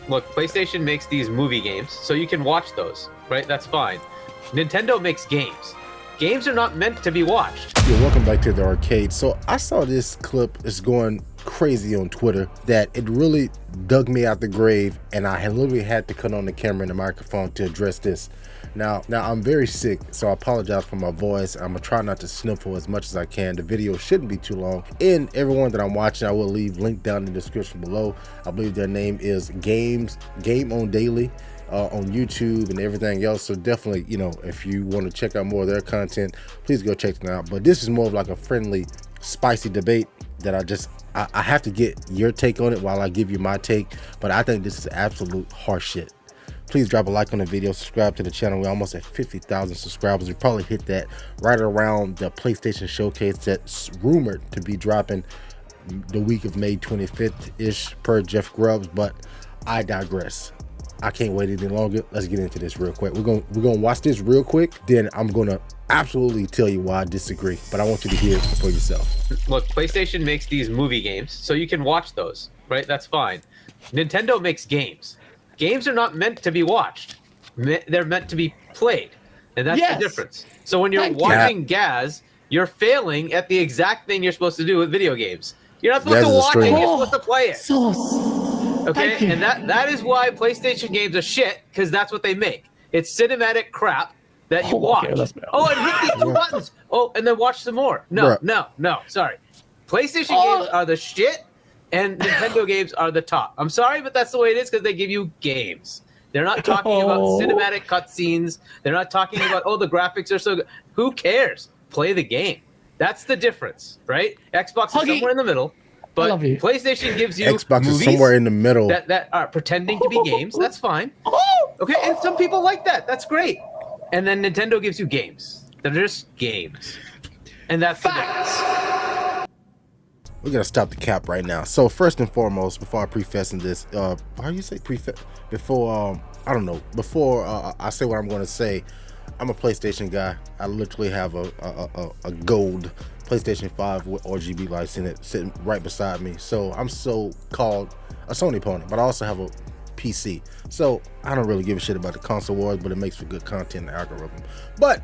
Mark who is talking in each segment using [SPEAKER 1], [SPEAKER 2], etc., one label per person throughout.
[SPEAKER 1] Look, PlayStation makes these movie games, so you can watch those, right? That's fine. Nintendo makes games. Games are not meant to be watched.
[SPEAKER 2] Yeah, welcome back to the arcade. So I saw this clip is going crazy on Twitter that it really dug me out the grave, and I had literally had to cut on the camera and the microphone to address this. Now I'm very sick, so I apologize for my voice. I'm gonna try not to sniffle as much as I can. The video shouldn't be too long. And everyone that I'm watching, I will leave link down in the description below. I believe their name is Game on Daily. On YouTube and everything else, so definitely, you know, if you want to check out more of their content, please go check them out. But this is more of like a friendly, spicy debate that I have to get your take on it while I give you my take. But I think this is absolute horseshit. Please drop a like on the video, subscribe to the channel. We're almost at 50,000 subscribers. We probably hit that right around the PlayStation Showcase that's rumored to be dropping the week of May 25th ish per Jeff Grubbs. But I digress. I can't wait any longer. Let's get into this real quick. We're gonna watch this real quick. Then I'm gonna absolutely tell you why I disagree. But I want you to hear it for yourself.
[SPEAKER 1] Look, PlayStation makes these movie games, so you can watch those, right? That's fine. Nintendo makes games. Games are not meant to be watched. They're meant to be played, and that's the difference. So when you're watching Gaz, you're failing at the exact thing you're supposed to do with video games. You're not supposed to watch it. You're supposed to play it. Okay, and that is why PlayStation games are shit, because that's what they make. It's cinematic crap that you watch. And hit these two buttons. Oh, and then watch some more. No, sorry. PlayStation games are the shit, and Nintendo games are the top. I'm sorry, but that's the way it is, because they give you games. They're not talking about cinematic cutscenes. They're not talking about, oh, the graphics are so good. Who cares? Play the game. That's the difference, right? Xbox is somewhere in the middle. But PlayStation gives you
[SPEAKER 2] Xbox is somewhere in the middle
[SPEAKER 1] that are pretending to be games. That's fine. Okay, and some people like that. That's great. And then Nintendo gives you games. They're just games. And that's the difference.
[SPEAKER 2] We're gonna stop the cap right now. So first and foremost, before I prefacing this, how do you say preface? Before I don't know. Before I say what I'm gonna say, I'm a PlayStation guy. I literally have a gold PlayStation 5 with RGB lights in it sitting right beside me. So I'm so called a Sony pony, but I also have a PC. So I don't really give a shit about the console wars, but it makes for good content in the algorithm. But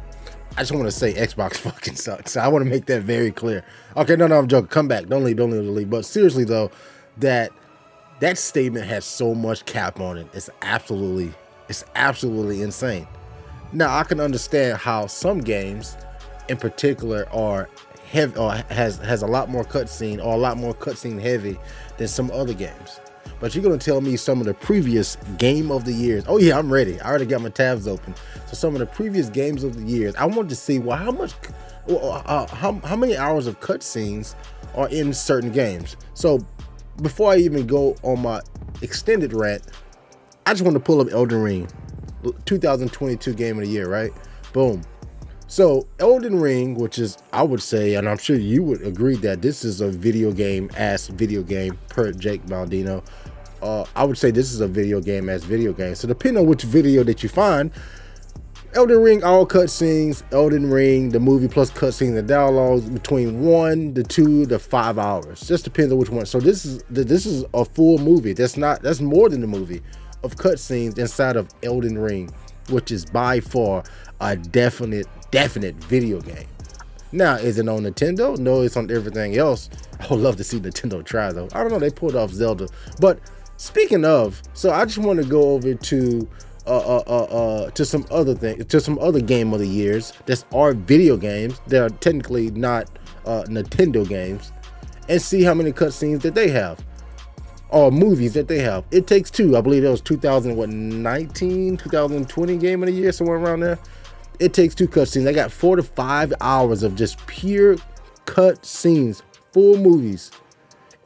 [SPEAKER 2] I just want to say Xbox fucking sucks. So I want to make that very clear. Okay, no, I'm joking. Come back. Don't leave. But seriously though, that statement has so much cap on it. It's absolutely insane. Now I can understand how some games in particular are heavy or has a lot more cutscene or a lot more cutscene heavy than some other games. But you're gonna tell me some of the previous game of the years. Oh yeah, I'm ready. I already got my tabs open. So some of the previous games of the years, I wanted to see, well, how many hours of cutscenes are in certain games. So before I even go on my extended rant, I just want to pull up Elden Ring, 2022 game of the year, right? Boom. So Elden Ring, which is, I would say, and I'm sure you would agree that this is a video game per Jake Baldino. I would say this is a video game. So depending on which video that you find, Elden Ring, all cutscenes, Elden Ring, the movie plus cutscenes and dialogues between 1 to 2 to 5 hours. Just depends on which one. So this is a full movie. That's more than a movie of cutscenes inside of Elden Ring, which is by far a definite video game. Now, is it on Nintendo? No, it's on everything else. I would love to see Nintendo try though. I don't know, they pulled off Zelda. But speaking of, so I just want to go over to some other game of the years that are video games that are technically not Nintendo games, and see how many cutscenes that they have or movies that they have. It Takes Two, I believe that was 2020 game of the year, somewhere around there. It Takes Two cutscenes. I got 4 to 5 hours of just pure cutscenes, full movies.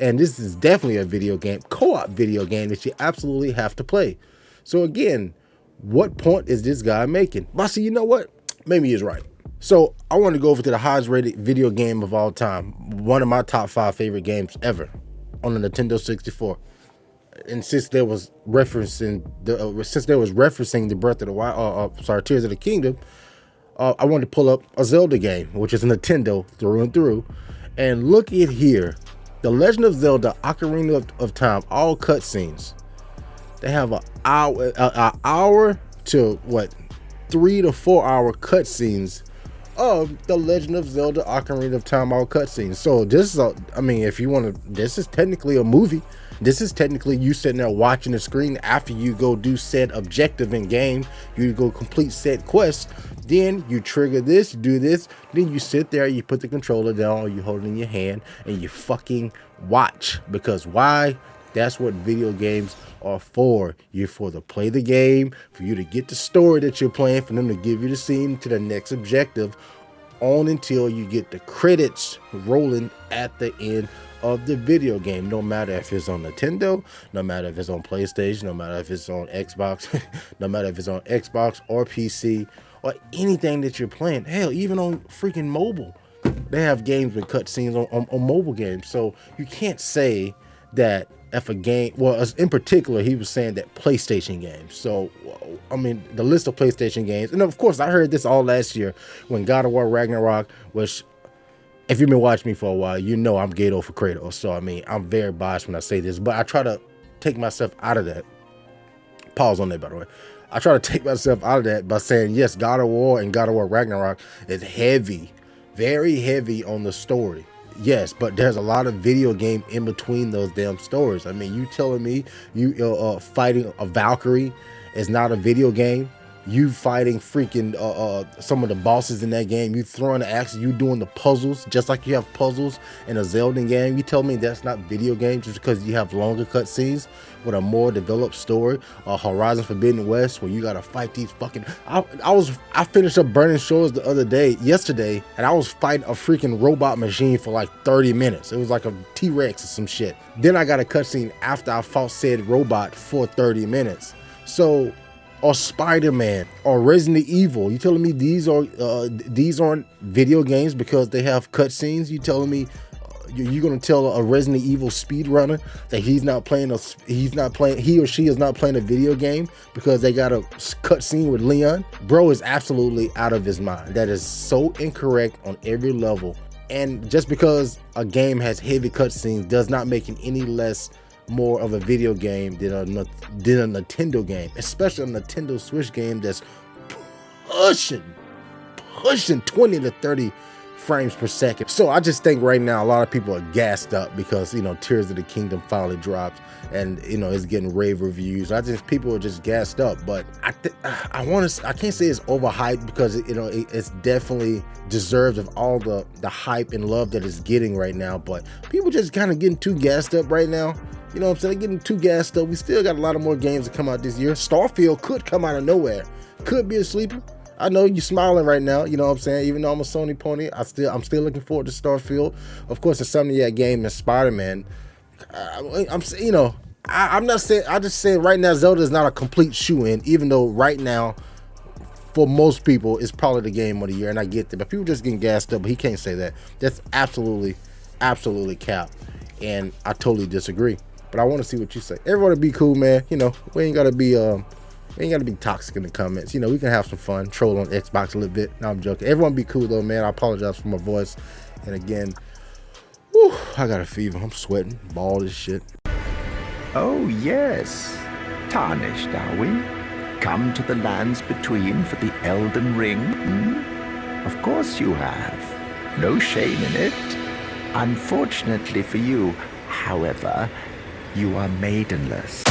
[SPEAKER 2] And this is definitely a video game, co-op video game that you absolutely have to play. So again, what point is this guy making? Bossy, you know what? Maybe he's right. So I want to go over to the highest rated video game of all time. One of my top 5 favorite games ever on the Nintendo 64. And since there was referencing the Breath of the Wild, Tears of the Kingdom, I wanted to pull up a Zelda game, which is a Nintendo through and through. And look at here, The Legend of Zelda: Ocarina of Time, all cutscenes. They have an hour to what, 3 to 4 hour cutscenes of the Legend of Zelda Ocarina of Time out cutscenes. So this is I mean, if you want to, this is technically a movie. This is technically you sitting there watching the screen after you go do said objective in game. You go complete said quest. Then you trigger this, you do this. Then you sit there, you put the controller down, or you hold it in your hand, and you fucking watch. Because why? That's what video games are for. You're for to play the game, for you to get the story that you're playing, for them to give you the scene to the next objective, on until you get the credits rolling at the end of the video game. No matter if it's on Nintendo, no matter if it's on PlayStation, no matter if it's on Xbox, no matter if it's on Xbox or PC or anything that you're playing. Hell, even on freaking mobile, they have games with cutscenes on mobile games. So you can't say that if a game, well, in particular, he was saying that PlayStation games. So, I mean, the list of PlayStation games, and of course, I heard this all last year when God of War Ragnarok, which, if you've been watching me for a while, you know I'm Gato for Kratos. So, I mean, I'm very biased when I say this, but I try to take myself out of that. Pause on that, by the way. I try to take myself out of that by saying, yes, God of War and God of War Ragnarok is heavy, very heavy on the story. Yes, but there's a lot of video game in between those damn stories. I mean, you telling me you fighting a Valkyrie is not a video game? You fighting freaking some of the bosses in that game, you throwing the axe, you doing the puzzles just like you have puzzles in a Zelda game. You tell me that's not video game just because you have longer cutscenes with a more developed story? Horizon Forbidden West, where you gotta fight these fucking. I finished up Burning Shores yesterday, and I was fighting a freaking robot machine for like 30 minutes. It was like a T-Rex or some shit. Then I got a cutscene after I fought said robot for 30 minutes. So. Or Spider-Man or Resident Evil. You telling me these aren't video games because they have cutscenes? You telling me you're gonna tell a Resident Evil speedrunner that he or she is not playing a video game because they got a cutscene with Leon? Bro is absolutely out of his mind. That is so incorrect on every level. And just because a game has heavy cutscenes does not make it any less more of a video game than a Nintendo game, especially a Nintendo Switch game that's pushing 20 to 30 frames per second. So I just think right now a lot of people are gassed up because, you know, Tears of the Kingdom finally dropped and, you know, it's getting rave reviews. People are just gassed up, but I can't say it's overhyped because it's definitely deserves of all the hype and love that it's getting right now, but people just kind of getting too gassed up right now. You know what I'm saying? Getting too gassed up. We still got a lot of more games to come out this year. Starfield could come out of nowhere. Could be a sleeper. I know you're smiling right now. You know what I'm saying? Even though I'm a Sony pony, I'm still looking forward to Starfield. Of course, the Insomniac game and Spider-Man. I'm not saying. I just saying right now, Zelda is not a complete shoe-in. Even though right now, for most people, it's probably the game of the year, and I get that. But people just getting gassed up. But he can't say that. That's absolutely cap, and I totally disagree. But I want to see what you say. Everybody be cool, man. You know, we ain't gotta be toxic in the comments. You know, we can have some fun, troll on Xbox a little bit. No, I'm joking. Everyone be cool though, man. I apologize for my voice. And again, I got a fever. I'm sweating, bald as shit.
[SPEAKER 3] Oh yes, tarnished are we? Come to the lands between for the Elden Ring? Of course you have. No shame in it. Unfortunately for you, however, you are maidenless.